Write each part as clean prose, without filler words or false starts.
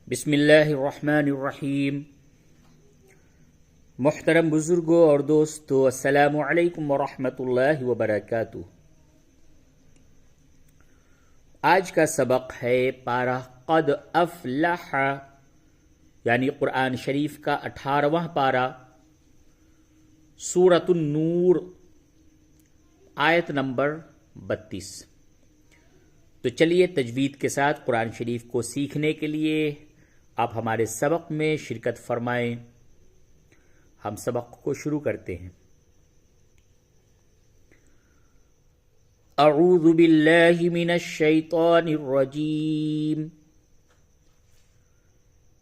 बिस्मिल्लाहिर्रहमानिर्रहीम। मुहतरम बुजुर्गों और दोस्तों, अस्सलामु अलैकुम वरहमतुल्लाहि वबरकातुहू। आज का सबक है पारा क़द अफ़लह, यानी कुरान शरीफ का 18वां पारा, सूरतुन नूर, आयत नंबर 32। तो चलिए तजवीद के साथ कुरान शरीफ को सीखने के लिए आप हमारे सबक में शिरकत फरमाएं। हम सबक को शुरू करते हैं। अऊज़ु बिल्लाहि मिनश शैतानिर रजीम।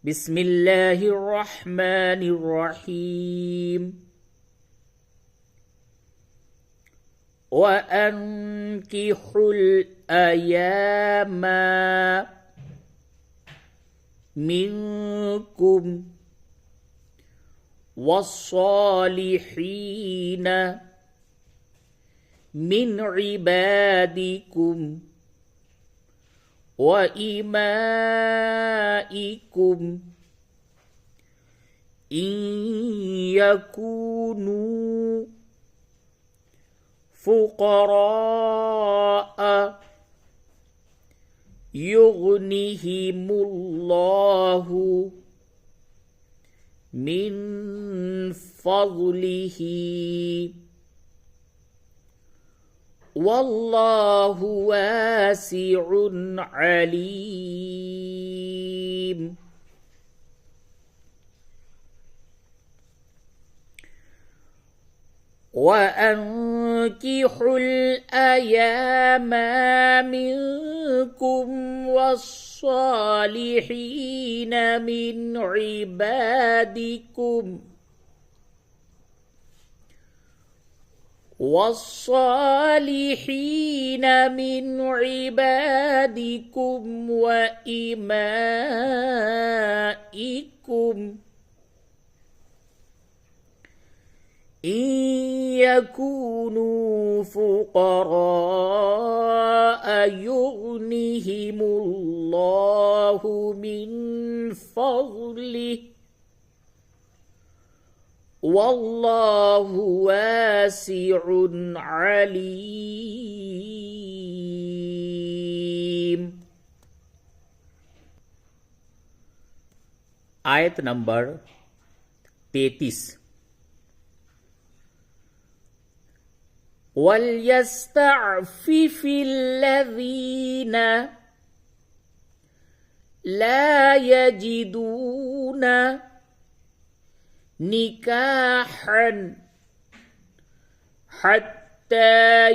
बिस्मिल्लाहिर रहमानिर रहीम। वअन्किहुल अयामा मिनकुम वस्सालिहीन मिन इबादिकुम व इमाइकुम इन यकूनू फुक़राअ युग़निहिमुल्लाहु मिन फ़ज़लिही वल्लाहु वासिउन अलीम। वअन्किहुल अयामा मिनकुम वस्सालिहीन मिन इबादिकुम व इमाइकुम इन यकूनू फुक़राअ युग़निहिमुल्लाहु मिन फ़ज़लिही वल्लाहु वासिउन अलीम। आयत नंबर 33। वल्यस्तअफ़िफ़िल्लज़ीना ला यजिदून निकाहन हत्ता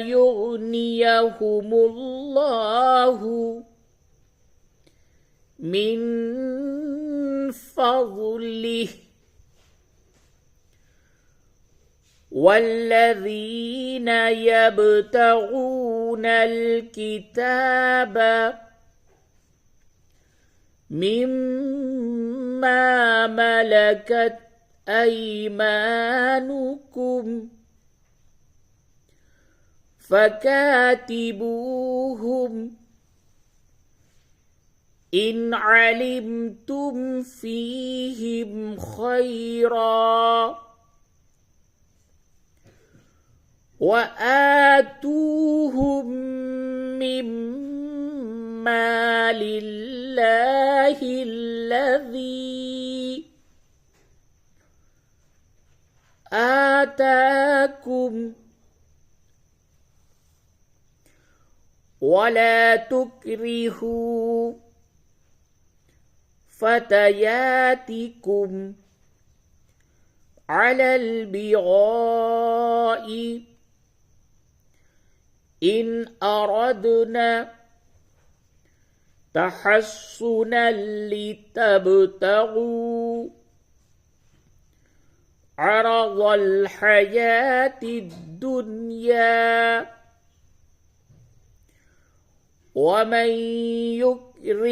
युग़नियहुमुल्लाहु मिन फ़ज़लिही वल्लज़ीन यब्तगूनल किताब मिम्मा मलकत अयमानुकुम फ़कातिबूहुम इन अलिमतुम फ़ीहिम खैरा वआतूहुम मिम्मा लिल्लाहिल्लज़ी आताकुम वला तुक्रिहू फ़तयातिकुम अलल बिगाई इन अरदना तहस्सुनन लितबतगू अरज़ल हयातिद दुनिया वमन युक्रिहुन्ना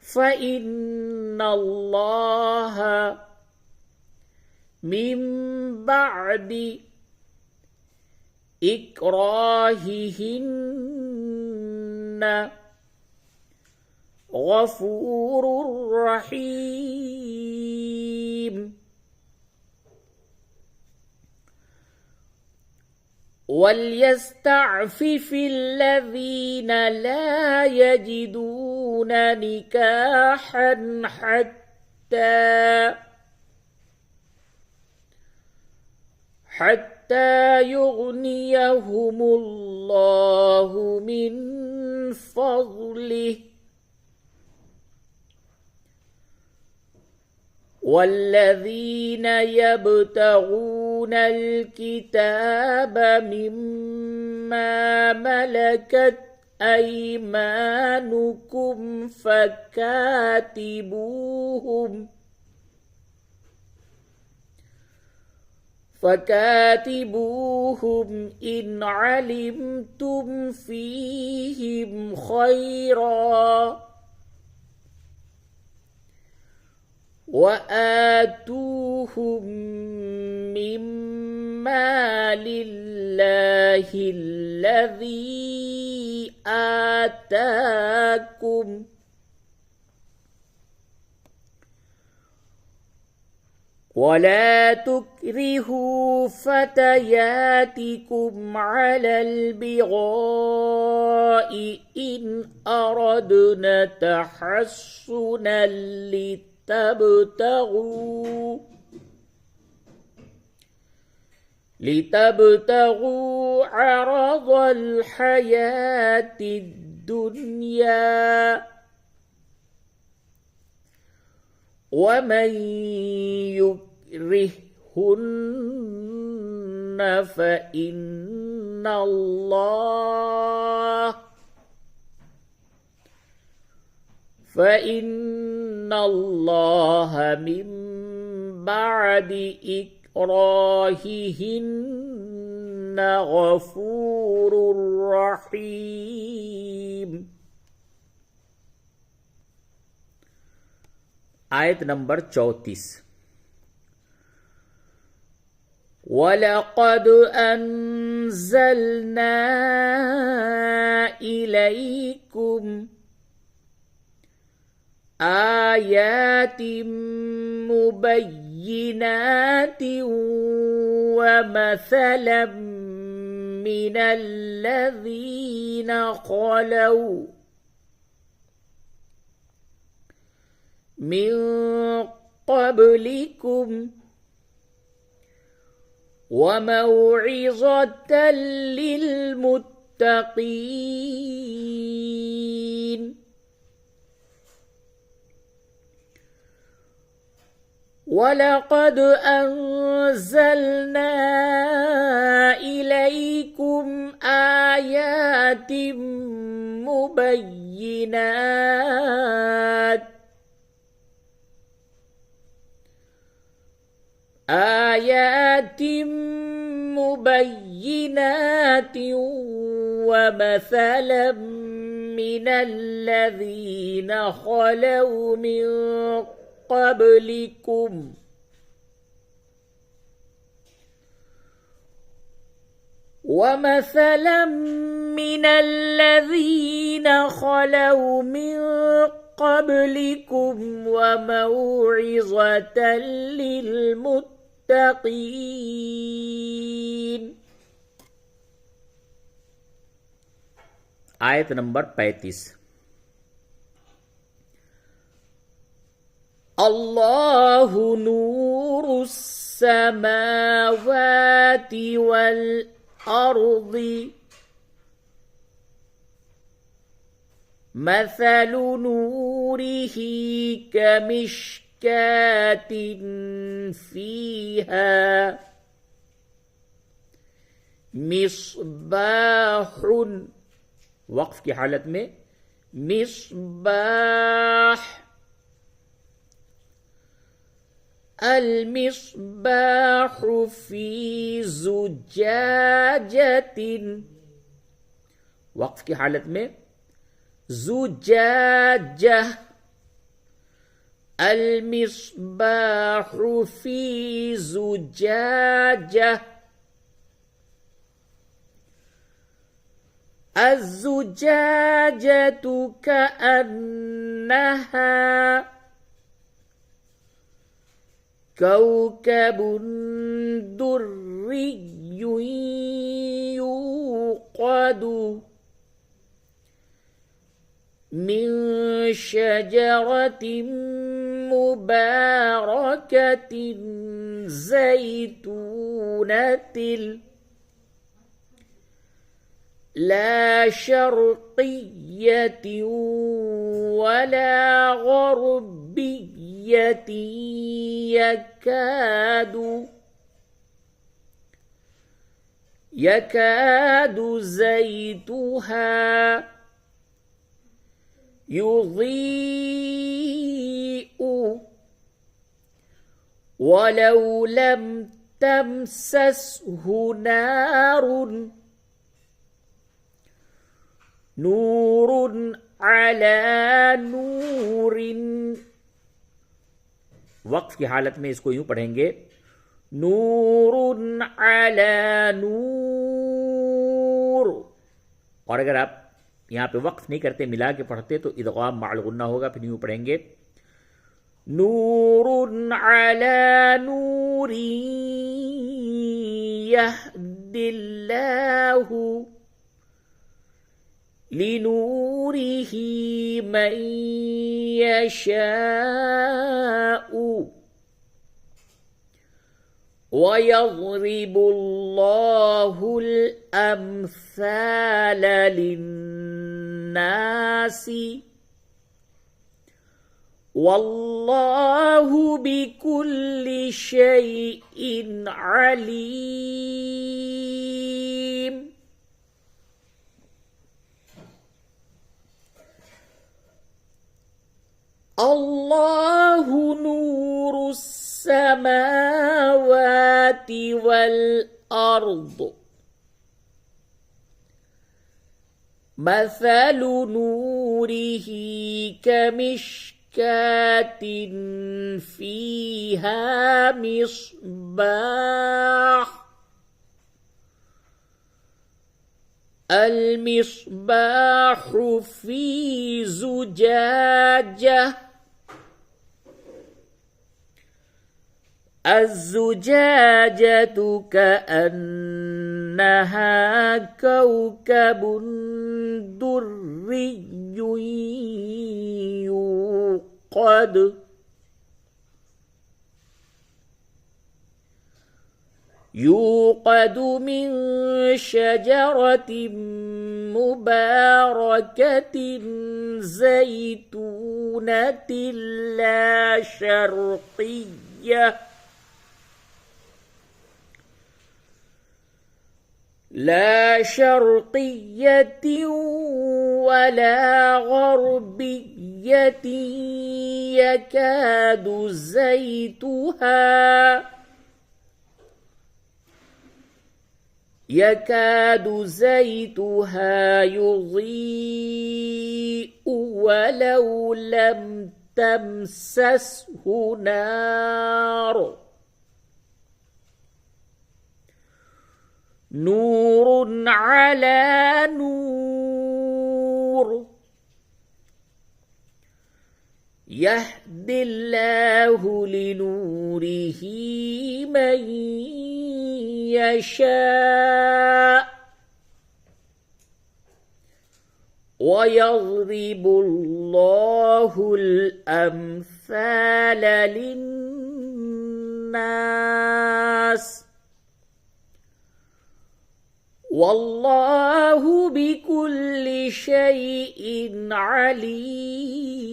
फ़इन्नल्लाह मिन बअदि इक्राहिहिन्न غفور رحيم. وليستعفف الذين لا يجدون نكاحا حتى يغنيهم الله من فضله. والذين يبتغون الكتاب مما ملكت أيمانكم فكاتبوهم إن علمتم فيهم خيرا وآتوهم مما لله الذي آتاكم ولا تكرهوا فتياتكم على البغاء إن أردنا تحصنا لتبتغوا عرض الحياة الدنيا. ومن يكرهن فإن الله من بعد إكراههن غفور رحيم. आयत नंबर 34। वलक़द अंज़लना इलैकुम आयातिम मुबय्यिनातिन वमसलन मिनल्लज़ीना ख़लौ मिन क़ब्लिकुम वमौइज़तन लिलमुत्तक़ीन। वलक़द अंज़लना इलैकुम आयातिम मुबय्यिनात वमसला मिन الذين خلوا من قبلكم ومثلا من الذين خلوا من قبلكم وموعظة للمتقين। आयत नंबर 35। अल्लाहु नूरुस समावाति वल अर्दि मसलु नूरिही कमिश्कातिन फीहा मिस्बाहुन, वक्फ की हालत में मिस्बाह, अल-मिस्बाहु फी ज़ुजाजतिन, वक्फ की हालत में ज़ुजाजह, अल-मिस्बाहु फी ज़ुजाजह الزجاجة كأنها كوكب دري يوقد من شجرة مباركة زيتونة لا شرقية ولا غربية يكاد زيتها يضيء ولو لم تمسسه نور على نور. वक्फ की हालत में इसको यूं पढ़ेंगे, नूरुन अला नूर। और अगर आप यहां पे वक्फ नहीं करते, मिला के पढ़ते तो इदगाम माल गुन्ना होगा। फिर यूं पढ़ेंगे, नूरुन अला नूरी यहदिल्लाहु लिनूरिही मन यशाउ वयज़रिबुल्लाहुल अम्साल लिन्नासी वल्लाहु बिकुल्लि शैइन अलीम। अल्लाहु नूरुस समावाति वल अर्द मसलु नूरिही कमिश्कातिन फीहा मिस्बाह المصباح في زجاجة الزجاجة كأنها كوكب دري يوقد من شجرة مباركة زيتونة لا شرقية ولا غربية يكاد زيتها يضيء ولو لم تمسسه نار نور على نور يهدي الله لنوره من يشاء ويضرب الله الأمثال للناس والله بكل شيء عليم.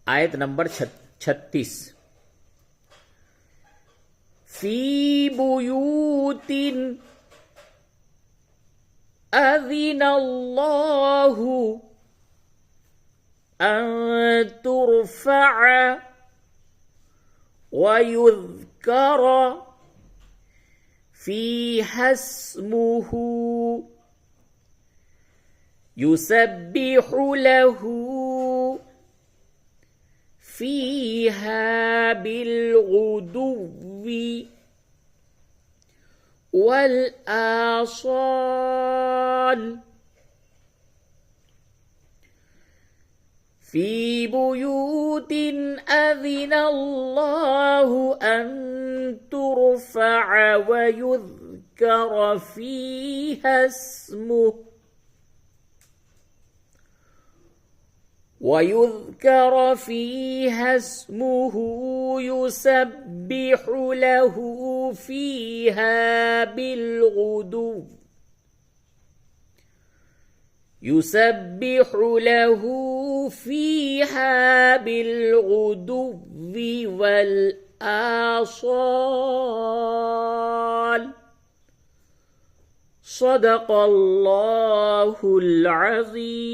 आयत नंबर 36। फी बुयूतिन अज़िनल्लाहु अन तुरफ़अ वयुज़्करा फ़ीहा इस्मुहु युसब्बिहु लहू फ़ीहा बिलग़ुदुव्वि والآصال في بيوت أذن الله أن ترفع ويذكر فيها اسمه يسبح له فيها بالغدو والآصال. صدق الله العظيم.